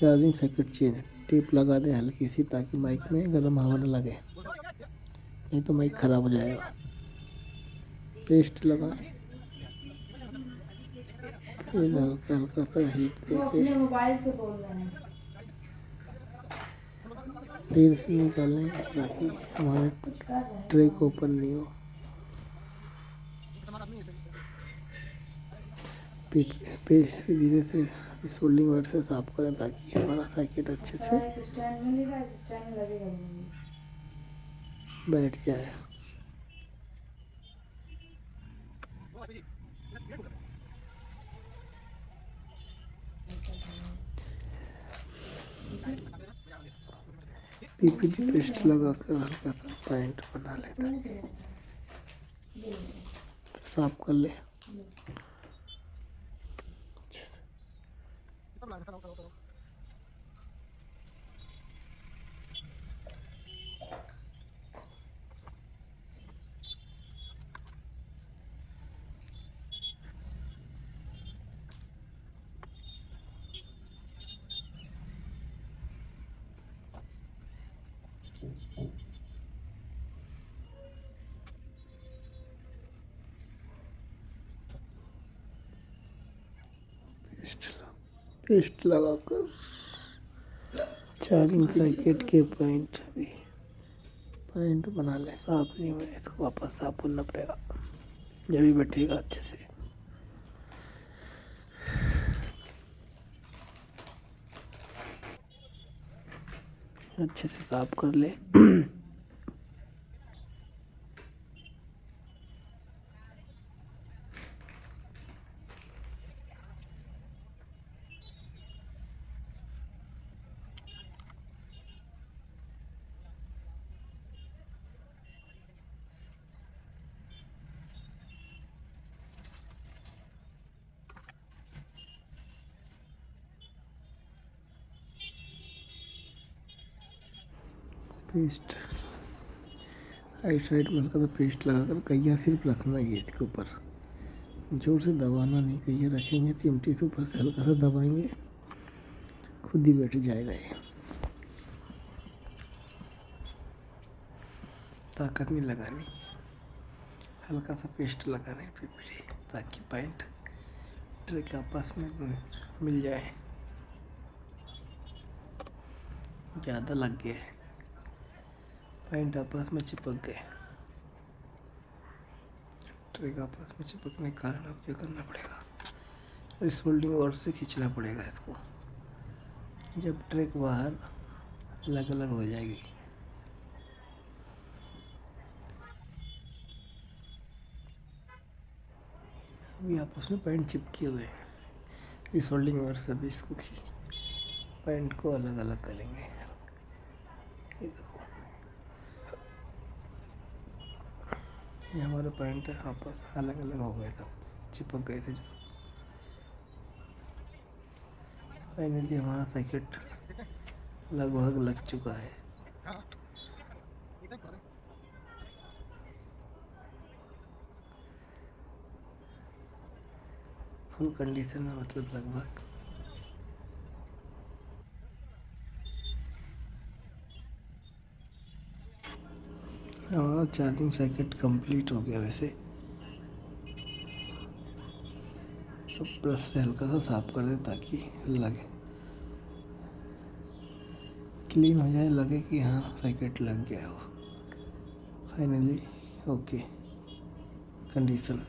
Charging circuit change, tape लगा दें हल्की सी ताकि माइक में गर्म हवा न लगे, नहीं तो माइक ख़राब हो जाएगा। पेस्ट लगाएं, फिर हल्का हल्का सा हीट देके मोबाइल से बोल रहे हैं। धीरे से निकालें ताकि हमारे ट्रे को ओपन नहीं हो। धीरे से इस होल्डिंग वायर से साफ करें ताकि हमारा सर्किट अच्छे से बैठ जाए। पीपीटी पेस्ट लगाकर हल्का सा पॉइंट बना लें, साफ कर ले। पेस्ट लगाकर चार्जिंग सर्किट के पॉइंट बना लें। साफ नहीं हुआ, इसको वापस साफ करना पड़ेगा जब भी बैठेगा अच्छे से। अच्छे से साफ कर ले। पेस्ट राइट साइड में हल्का सा पेस्ट लगाकर कहिया सिर्फ रखना है इसके ऊपर, जोर से दबाना नहीं। कहिया रखेंगे चिमटी से ऊपर से हल्का सा दबाएंगे, खुद ही बैठ जाएगा ये। ताकत नहीं लगानी, हल्का सा पेस्ट लगाना है पीपीटी ताकि पॉइंट ट्रे के आपस में मिल जाए। ज़्यादा लग गया है, पॉइंट आपस में चिपक गए। ट्रे का आपस में चिपकने के कारण अब क्या करना पड़ेगा, इस होल्डिंग और से खींचना पड़ेगा इसको, जब ट्रे के बाहर अलग अलग हो जाएगी। अभी आपस में पॉइंट चिपके हुए हैं, इस होल्डिंग वायर से भी इसको पॉइंट को अलग अलग करेंगे। ये देखो, ये हमारे पॉइंट आपस अलग अलग हो गए, सब चिपक गए थे जो। फाइनली हमारा सर्किट लगभग लग चुका है। फुल कंडीशन में मतलब लगभग। हमारा चार्जिंग सर्किट कंप्लीट हो गया। वैसे तो ब्रश से हल्का सा साफ कर दे ताकि लगे क्लीन हो जाए, लगे कि हाँ सर्किट लग गया हो। Finally okay condition.